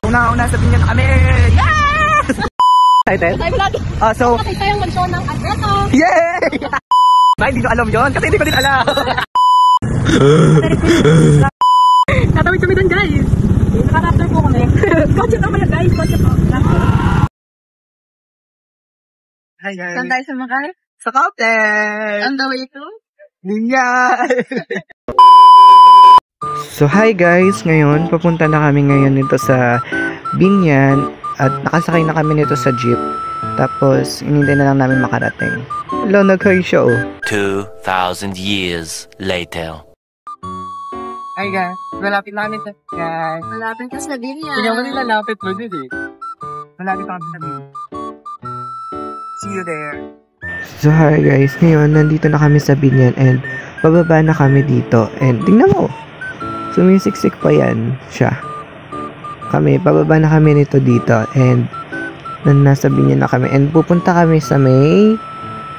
Una sabihin niya kami. Yes! Excited? So, nakita yung mansyon ng Adreto. yay! Ay, hindi ko alam yun kasi hindi ko din alam. Tatawid kami doon, guys. Naka-raptor po kami. Kotse na kaya, guys. Kotse po. Hi guys. Saan tayo sumakay? Sa Captain! On the way to? Linyay! So hi guys, ngayon papunta na kami ngayon nito sa Binyan at nakasakay na kami nito sa jeep. Tapos hinintay na lang namin makarating. Hello, nag-hi siya oh. 2,000 years later. Hi guys, malapit na kami guys. Malapit ka sa Binyan. Hindi mo nila lapit mo din eh. Malapit na kami sa Binyan. See you there. So hi guys, ngayon nandito na kami sa Binyan and bababa na kami dito and tingnan mo. Sumisiksik pa yan siya. Bababa na kami nito dito and nasa Binyan na kami and pupunta kami sa may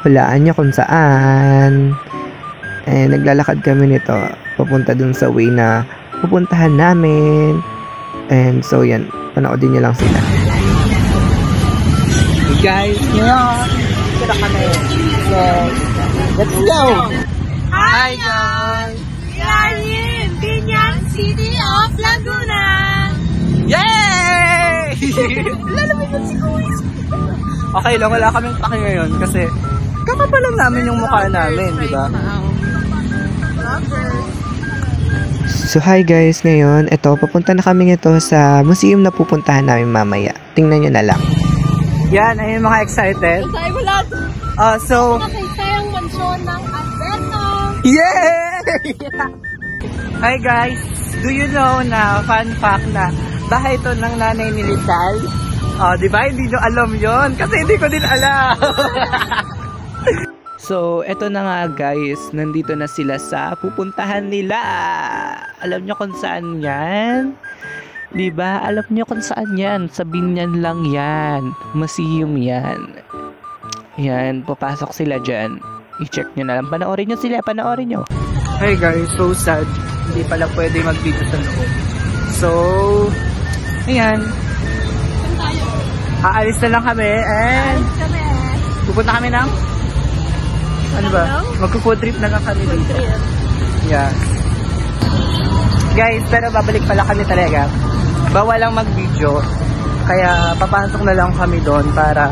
hulaan nyo kung saan and naglalakad kami nito papunta dun sa way na pupuntahan namin and so yan, panoodin nyo lang sila. Hey guys, yun kita kami so let's go. Hi guys, We are in Binyan City of Laguna. yay! Lalabas si Kuya. Okay lang, wala kaming pake ngayon kasi kakapalan namin yung mukha namin, di ba? So hi guys, ngayon ito papunta na kami ito sa museum na pupuntahan namin mamaya. Tingnan nyo na lang. Yan, ayun mga excited. Tayo wala. So Nakita yung mansyon ng Adreto. yay! Hi guys, do you know na fun fact na bahay ito ng nanay ni Rizal? Di ba? Hindi nyo alam yon kasi hindi ko din alam. So, eto na nga guys, nandito na sila sa pupuntahan nila. Alam nyo kung saan yan? Di ba? Alam nyo kung saan yan? Sa Binyan lang yan. Museum yan. Yan, papasok sila dyan. I-check nyo na lang. Panoorin nyo sila, panoorin nyo. Hey guys, so sad. Hindi pala pwede mag-video sa loob. So, ayan. Aalis na lang kami and pupunta kami ng ano ba? Magko-food trip na lang kami dito. Yeah. Guys, pero babalik pala kami talaga. Bawal lang mag-video. Kaya papasok na lang kami doon para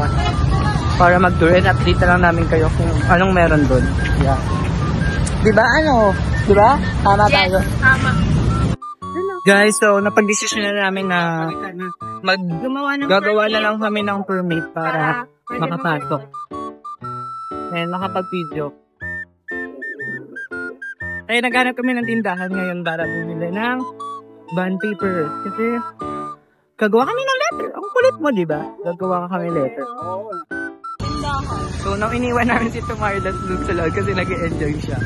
mag-tour and update na lang namin kayo kung anong meron doon. Yeah. Diba ano? Diba? Tama tayo. Tama. Guys, so napag-desisyon na namin na gagawa na lang kami ng permit para makapasok. And makapag-video. Kaya naghanap kami ng tindahan ngayon para bumili ng bond paper. Kasi gagawa kami ng letter. Ang kulit mo, diba? Gagawa kami letter. So, nang iniwan namin si Tomarlas dun sa loob kasi nag-enjoy siya.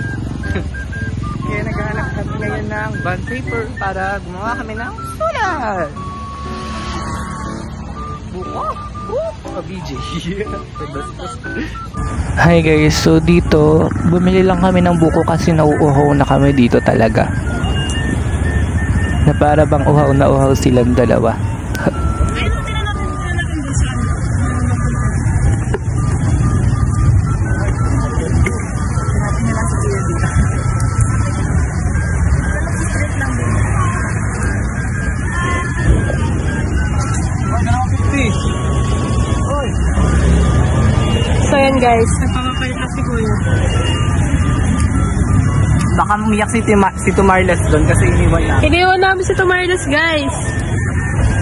Kaya naghahanap kami ngayon ng bond paper para gumawa kami ng sulat. Buko! Buko! BJ. Hi guys, so dito, bumili lang kami ng buko kasi nauuhaw na kami dito talaga. Na para bang uhaw na uhaw silang dalawa. So yan guys, nagpapapalitas si Kuya. Baka umiyak si Tomarlas doon kasi iniwan namin. Iniwan namin si Tomarlas guys.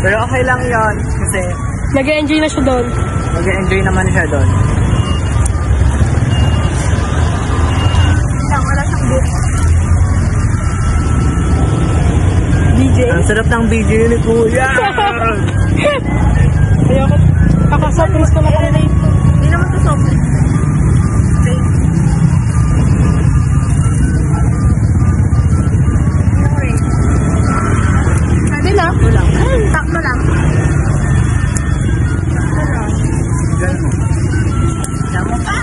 Pero okay lang yon kasi Nag-enjoy na siya doon. nag-enjoy naman siya doon. Wala siyang book. DJ. Ang sarap ng BJ ni Kuya! Ayoko. Kakasapris ko na kanina ito. Hindi naman ito sobrang. Pwede lang. Takto lang. Damo pa.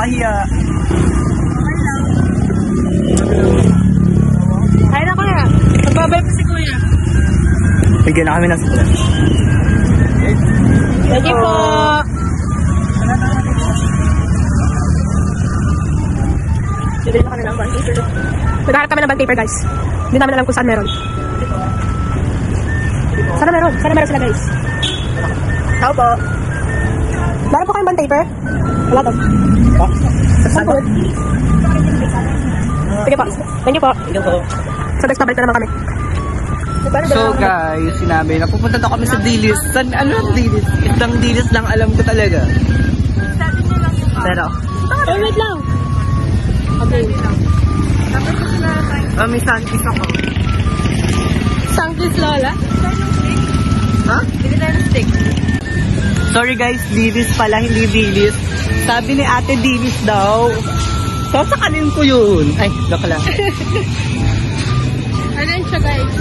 nakakahiya. Ay na kuya. Magbabay pa si kuya. Bigyan na kami ng sulat. Thank you po. Bibili na kami ng band paper. Naghahanap kami ng band paper, guys. Hindi namin alam kung saan meron. Sana meron. Sana meron sila, guys. Tao po. Meron po kayong band paper? Wala daw. Saan po? Sige po. Thank you po. So guys, pabalik na naman kami. So guys, sinabi na pupunta na kami sa Dilis. San, ano ang Dilis? Isang Dilis lang alam ko talaga. Pero, Oh, wait lang. Okay. may sangkis ako. Sangkis Lola? Ha? Hindi tayo steak. Sorry guys, Dilis pala, hindi Dilis. Sabi ni ate Dilis daw. Sasakanin ko yun. Ay, joke lang. Ano yun siya, guys?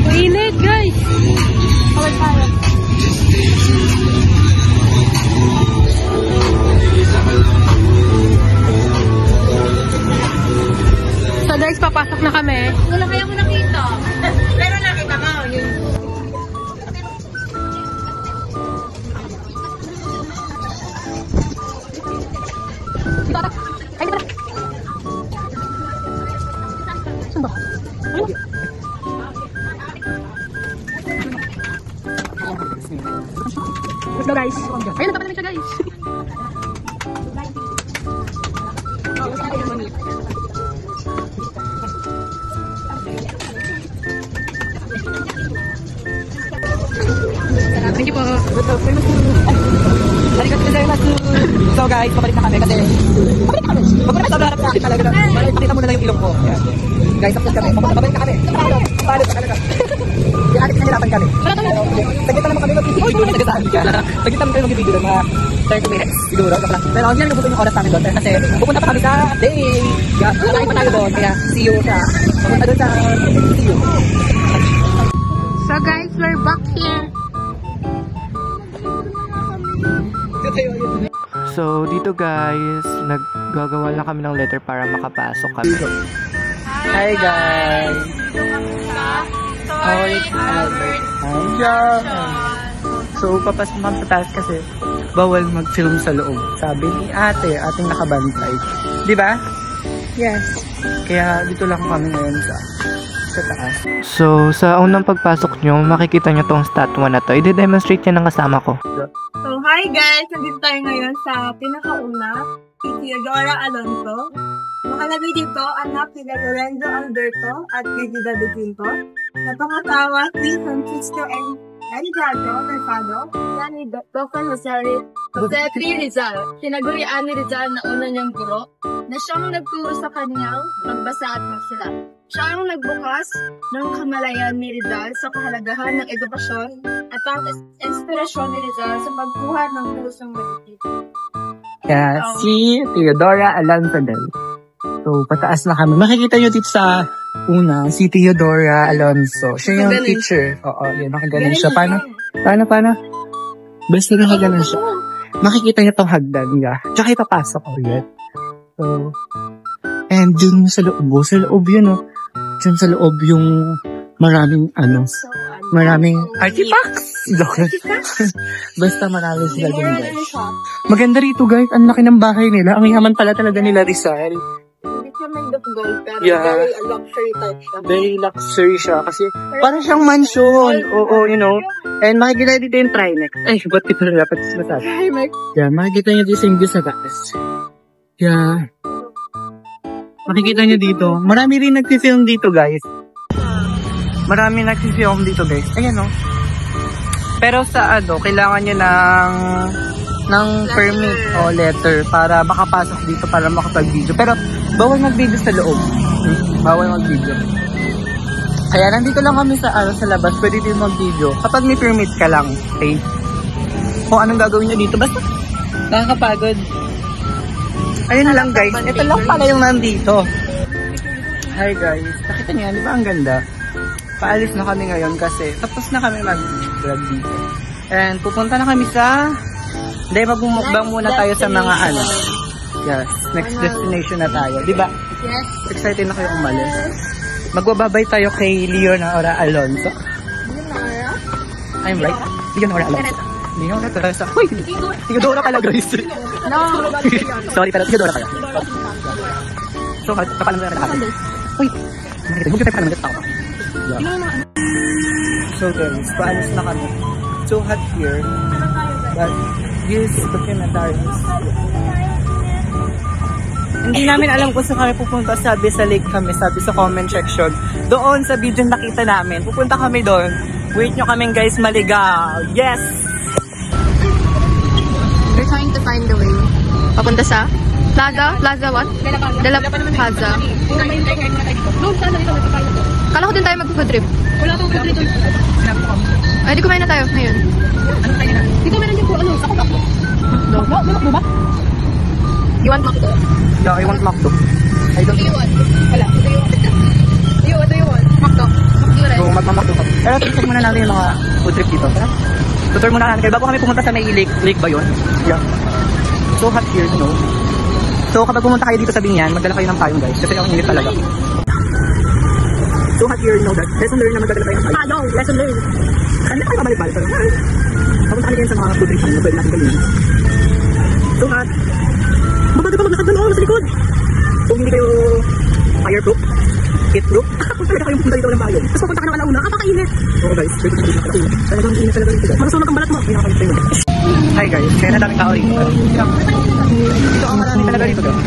Mainit, guys! Okay, tayo. So guys, papasok na kami. Wala kaya ko nakita. Pero nakita mo, yun. Ay, tara. Saan ba? Ano? Let's go, guys. Ayun, nagpapalamig siya, guys. Thank you po. So guys, pabalik na kami kasi pabalik na kami. Pag harap na talaga na. Pakita mo na lang yung ilong ko. Yan. Guys, tapos kami. Pabalik na kami. Paano ka talaga? Di adik nahirapan kami. Tagitan naman kami mag-video. Uy, nagasahan ka. Tagitan kami mag-video doon mga 30 minutes. Siguro. Pero hindi lang nabutin yung oras namin doon. Kasi pupunta pa kami sa day. Kakain pa tayo doon. Kaya see you sa pupunta doon sa see you. So guys, we're back here. So, dito guys, naggagawa lang kami ng letter para makapasok kami. Hi guys! Sorry, Albert. Hi, so, papasok kami sa taas kasi bawal mag-film sa loob. Sabi ni ate, ating nakabantay. Di ba? Yes. Kaya dito lang kami ngayon sa taas. So, sa unang pagpasok nyo, makikita nyo tong statue na to. I-demonstrate niya ng kasama ko. So, hi guys! Nandito tayo ngayon sa pinakauna, si Theodora Alonso. Nakalagay dito, anak ni Lorenzo Alberto at Brigida de Quinto. Napakatawa si Francisco and Eduardo Mercado. Yan ni Dr. Jose Rizal. Tinagurian ni Rizal na una niyang guro na siyang nagturo sa kanyang magbasa at magsulat. Siya ang nagbukas ng kamalayan ni Rizal sa kahalagahan ng edukasyon at ang inspirasyon ni Rizal sa pagkuha ng pusong maliit. Kaya si Theodora Alonso din. So, pataas na kami. Makikita nyo dito sa una, si Theodora Alonso. Siya yung teacher. Oo, yun. Nakagalan siya. Paano? Basta nakagalan siya. Makikita niya tong hagdan niya. Tsaka ipapasok ko yun. So, and dun sa loob yun, oh. Dun sa loob yung maraming maraming artifacts. Basta marami sila dun, guys. Maganda rito, guys. Ang laki ng bahay nila. Ang yaman pala talaga nila, Rizal. Hindi siya made of gold, pero Yeah. very luxury type siya. Very luxury siya kasi parang siyang mansion. Oo, you know. And makikita dito yung Trinex. Ay, ba't ito na dapat masabi? Hi, Mike. Yeah, makikita nyo dito yung view sa taas. Yeah. Makikita nyo dito. Marami rin nagsi-film dito, guys. Marami nagsi-film dito, guys. Ayan, no. Pero sa kailangan nyo ng permit o letter para makapasok dito para makapag-video. Pero bawal mag-video sa loob. Bawal mag-video. Kaya nandito lang kami sa labas. Pwede din mag-video. Kapag may permit ka lang, okay? Kung anong gagawin nyo dito. Basta nakakapagod. Ayun lang, guys. Ito lang pala yung nandito. Hi, guys. Nakita niyo, di ba ang ganda? paalis na kami ngayon kasi tapos na kami mag-vlog dito. And pupunta na kami sa... Hindi, magmumukbang muna tayo sa mga ano. Yes, next destination na tayo. Diba? Yes. Excited na kayo umalis. Magbababay tayo kay Leonora Alonso. I'm right? Leonora Alonso. Leonora Teresa. Uy! Theodora pala, Grace. No. Sorry, pero Theodora pala. So, kapalang na natin. Uy! Huwag tayo pala nag-tao. So guys, paalis na kami. So hot here. But this documentary is... Hindi namin alam kung saan kami pupunta. Sabi sa lake kami, sabi sa comment section. Doon sa video nakita namin. Pupunta kami doon. Wait nyo kaming guys, maligaw. Yes! We're trying to find the way. Papunta sa Plaza? Plaza what? Dela Plaza. Kala ko din tayo mag-food trip. Wala akong food trip. Ay, di kumain na tayo ngayon. Ano kayo na? Dito meron din po, ano, sa Makdo. Makdo ba? You want Makdo? Yeah, I want Makdo. I don't do you want? Wala. Do you want? Makdo. Makdo rin. So, magmamakdo kami. Pero check muna namin yung mga food trip dito. Tutor muna namin. Kaya bago kami pumunta sa may lake ba yun? Yeah. So hot here, you know. So kapag pumunta kayo dito sa Binyan, magdala kayo ng payong guys. Kasi ang init talaga. So hot here, you know that. Lesson learned na magdala kayo ng payong. No, lesson learned. Ano kayo pabalik-balik? Tapos kami kayo sa mga food trip na pwede natin gawin. So hot. Babado ka maglakad doon, nasa likod. Kung hindi kayo fireproof, heatproof, kung talaga kayong pupunta dito ng bayan. Tapos pupunta ka ng alauna, kapakainit. Oo guys, pwede ka dito na talagang init talaga dito. Masunog ang balat mo. Hi guys, kaya na daming tao rito. Dito ang marami talaga dito guys.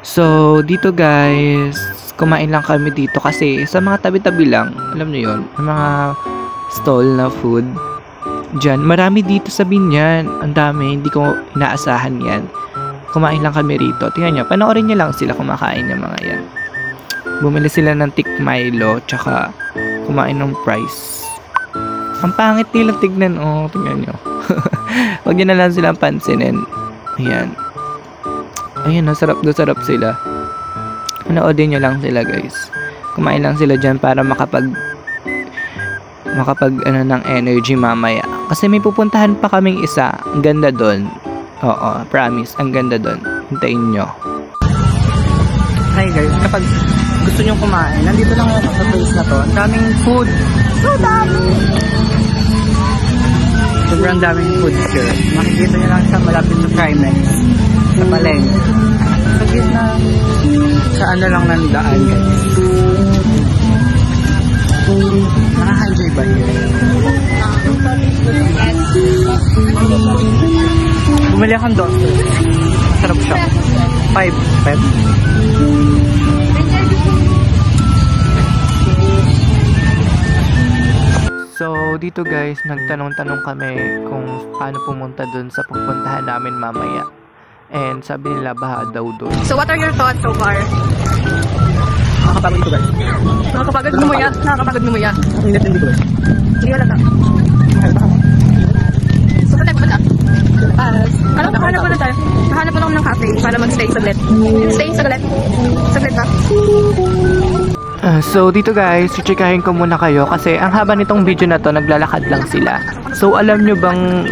So, dito guys, kumain lang kami dito kasi sa mga tabi-tabi lang, alam niyo yun, mga stall na food. Diyan, marami dito sa Binyan. Ang dami, hindi ko inaasahan yan. Kumain lang kami rito. Tingnan nyo, panoorin nyo lang sila kumakain ng mga yan. Bumili sila ng Thick Milo, tsaka kumain ng fries. Ang pangit nila tignan, oh, tingnan nyo. Huwag nyo na lang silang pansinin. Ayan. Ayan, sarap sila. Panoodin nyo lang sila, guys. Kumain lang sila dyan para makapag ng energy mamaya. Kasi may pupuntahan pa kaming isa. Ang ganda doon. Oo, promise. Ang ganda doon. Hintayin nyo. Hi guys, kapag gusto nyo kumain, nandito lang sa place na to. Ang daming food. So dami! Sobrang daming food here. Makikita nyo lang sa malapit sa Primex. Sa Palengke. Sa gitna, sa ano lang ng daan guys. Naka-enjoy ba yun? Bumili akong doctor. Sarap siya. 5 pet. So, dito guys, nagtanong-tanong kami kung paano pumunta dun sa pupuntahan namin mamaya. And sabi nila, baha daw dun. So, what are your thoughts so far? Nakakapagod ito guys. Nakakapagod mo yan. Ang init din dito guys. Hindi wala ka. So, saan tayo pupunta? Hanap mo na tayo. Hanap mo lang ng cafe para mag-stay saglit. Saglit ba? So, dito guys, chikahin ko muna kayo kasi ang haba nitong video na to, naglalakad lang sila. So, alam nyo bang,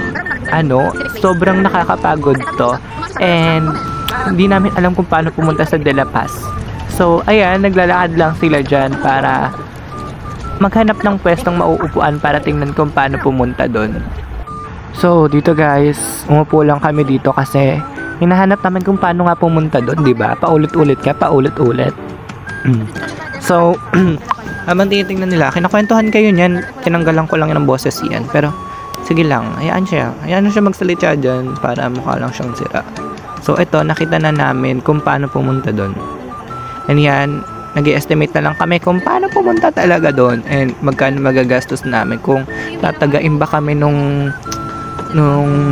sobrang nakakapagod to. And, hindi namin alam kung paano pumunta sa De La Paz. So, ayan, naglalakad lang sila dyan para maghanap ng pwestong mauupuan para tingnan kung paano pumunta doon. So, dito guys, umupo lang kami dito kasi hinahanap namin kung paano nga pumunta doon, di ba? Paulit-ulit. So, habang tinitingnan nila, kinakwentuhan kayo niyan, tinanggalan ko lang ng boses yan. Pero, sige lang, hayaan siya magsalita dyan para mukha lang siyang sira. So, ito, nakita na namin kung paano pumunta doon. And yan, nag-i-estimate na lang kami kung paano pumunta talaga doon and magkano magagastos namin kung tatagain ba kami nung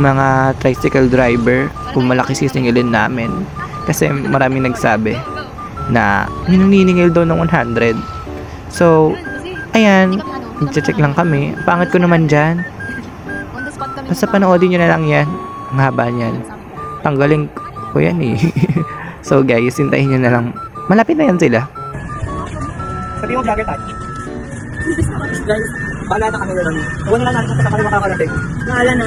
mga tricycle driver, kung malaki sisingilin namin. Kasi maraming nagsabi na niningil daw ng 100. So, ayan, nag-check lang kami. Pangit ko naman dyan. Basta panoodin nyo na lang yan. Ang haba niyan. Tanggalin ko yan eh. So guys, hintayin nyo na lang. Malapit na yan sila. Sabi mo vlogger tayo. Guys, bahala na kami ron. Huwag na lang natin sa kami makakarating. Bahala na.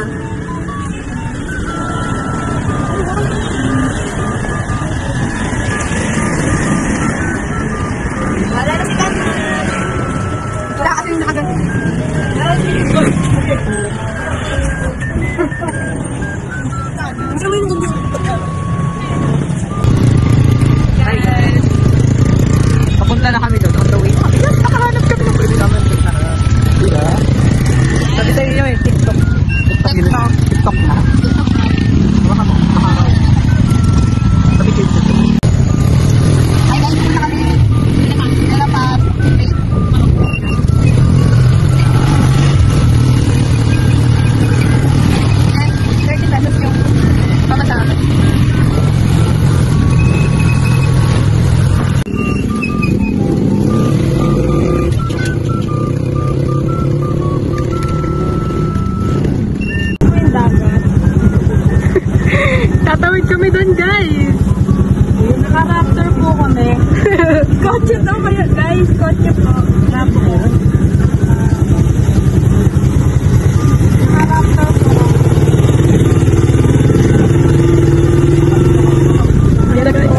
Bahala na si Tati. Wala kasi yung nakaganti. Hi guys! Papunta na kami doon. On the way. Nakahanap kami ng pwede naman. Diba? Sabi tayo nyo eh, TikTok. TikTok na. Sabi kayo TikTok. Tatawid kami doon, guys. Naka-raptor po kami. Kotse daw kayo, guys. Kotse po. Raptor. Naka-raptor po. Ayan na, guys.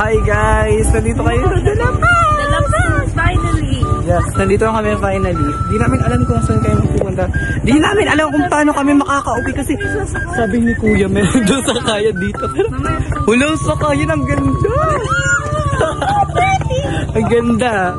Hi guys! Nandito kayo sa Dalapas, finally. Yes, nandito na kami finally. Di namin alam kung saan kayo pupunta. Di namin alam kung paano kami makaka-uwi kasi sabi ni Kuya meron doon sa kaya dito. Pero wala sa kaya, ang ganda! Ang ganda!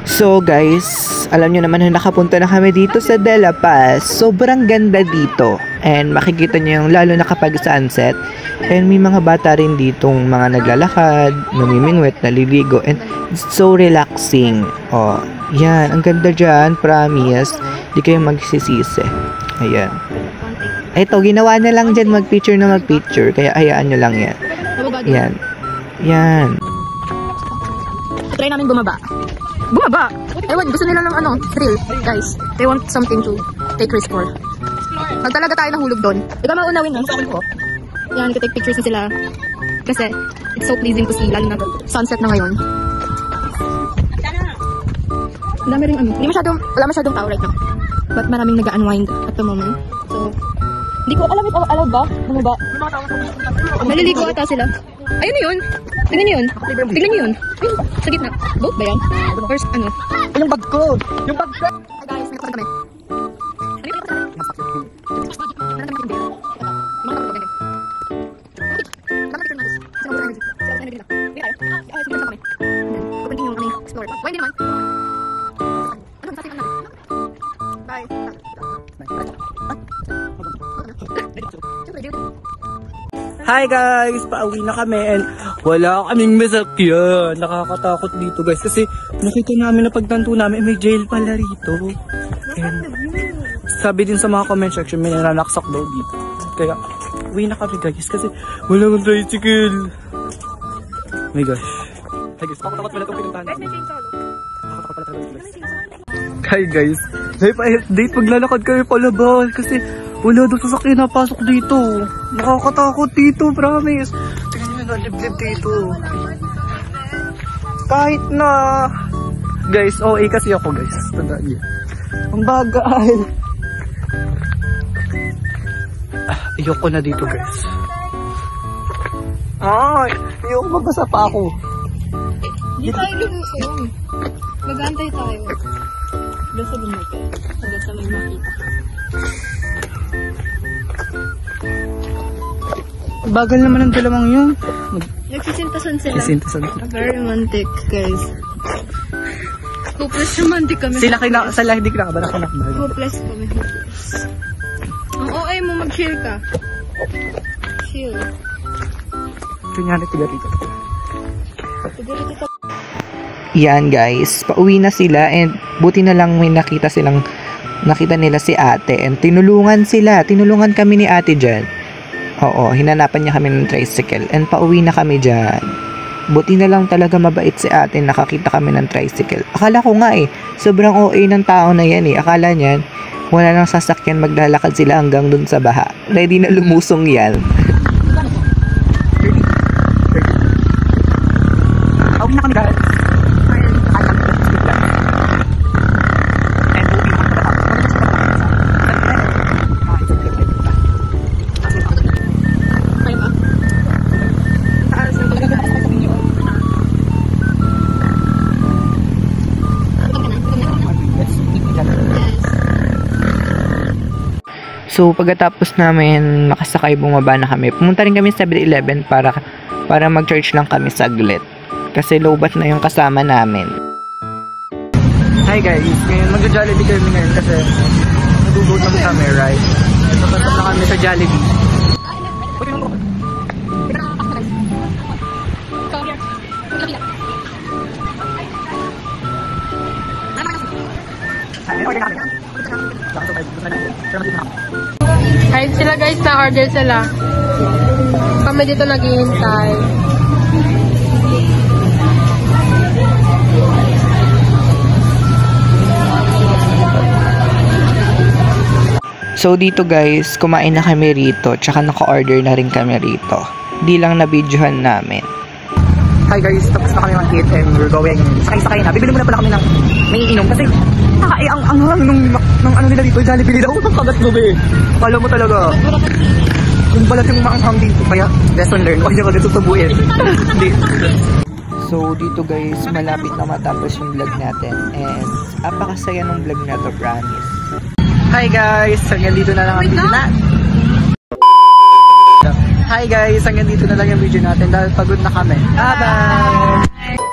So guys, alam nyo naman na nakapunta na kami dito sa De La Paz. Sobrang ganda dito. And makikita nyo yung lalo na kapag sunset. And may mga bata rin ditong mga naglalakad, namimingwit, naliligo. And it's so relaxing. Oh, yan. Ang ganda dyan, promise. Di kayo magsisisi. Ayan. Ito, ginawa na lang dyan mag-picture na mag-picture. Kaya hayaan nyo lang yan. Yan. Yan. Try namin bumaba. Bumaba! Ewan, gusto nila ng thrill, guys. They want something to take risk for. Pag talaga tayo nahulog doon, ikaw maunawin na. Yan, take pictures na sila. Kasi, it's so pleasing to see, lalo na sunset na ngayon. Ang dami rin wala masyadong tao right now. But maraming nag-unwind at the moment. So, hindi ko alam if allowed ba? Bumaba. Naliligo ata sila. Ayun na yun. Tignan niyo yun. Tignan niyo yun. Ayun, sa gitna. Boat ba yan? Or ano? Yung bag ko! Yung bag ko! Hi guys, nagpasan kami. Ano yung pala? Meron kami yung mga kapag ganyan. Dapat picture natin. Sa mga energy. Sa energy nila. Hindi tayo. Ay, sumunod na kami. Continue kami explore. Why hindi naman? Ano, sasayin natin. Bye. Hi guys! Pauwi na kami and wala kaming masakyan. Nakakatakot dito guys kasi nakita namin na pagtanto namin may jail pala rito. And sabi din sa mga comment section may nananaksak daw dito. Kaya uwi na kami guys kasi wala kang tricycle. Oh my gosh. Hi guys, takot pala itong pinuntahan. Guys, may chainsaw. Takot pala talaga guys. Hi guys, may pa-date paglalakad kami palabas kasi wala daw sasakyan na pasok dito. Nakakatakot dito, promise. Tingnan nyo, naliblib dito. Kahit na... Guys, OA kasi ako guys. Tandaan nyo. Ang bagal. Ayoko na dito guys. Ay, ayoko mabasa pa ako. Hindi tayo lulusong. Mag-aantay tayo. Basta bumukay. Basta may makita. Bagal naman ang dalawang yun. Nagsisintasan sila. Nagsisintasan sila. Very romantic, guys. Hopeless romantic kami. Sila hindi kinakabanak. Hopeless kami. Hopeless. Ang OA mo, mag-chill ka. Chill. Kunyari, tiga rito. Tiga-rito ka. Yan guys, pauwi na sila and buti na lang may nakita silang nakita nila si ate and tinulungan kami ni ate dyan. Oo, hinanapan niya kami ng tricycle and pauwi na kami dyan. Buti na lang talaga mabait si ate, nakakita kami ng tricycle. Akala ko nga sobrang OA ng tao na yan akala niyan, wala nang sasakyan, maglalakad sila hanggang dun sa baha. Ready na lumusong yan. Pauwi na kami guys. So, pagkatapos namin makasakay, bumaba na kami. Pumunta rin kami sa 7-Eleven para mag-charge lang kami saglit. Kasi lowbat na yung kasama namin. Hi guys, ngayon mag-Jollibee kami ngayon kasi nag-ugot na kami, right? Papasok na kami sa Jollibee. Kahit sila guys, na-order sila. Kami dito naghihintay. So dito guys, kumain na kami rito, tsaka naka-order na rin kami rito. Di lang na-videohan namin. Hi guys, tapos na kami mag-eat and we're going. Sakay na. Bibili muna pala kami ng may inom kasi ang harang ng ano nila dito, Jollibee nila. Ang kagat gabi. Kala mo talaga. Yung balat yung maanghang dito. Kaya, lesson learned. Huwag niyo kagad susubuin. Hindi. So, dito guys, malapit na matapos yung vlog natin. And, apakasaya ng vlog na to, promise. Hi guys! Hanggang dito na lang ang video natin. Hi guys! Hanggang dito na lang yung video natin dahil pagod na kami. Bye-bye!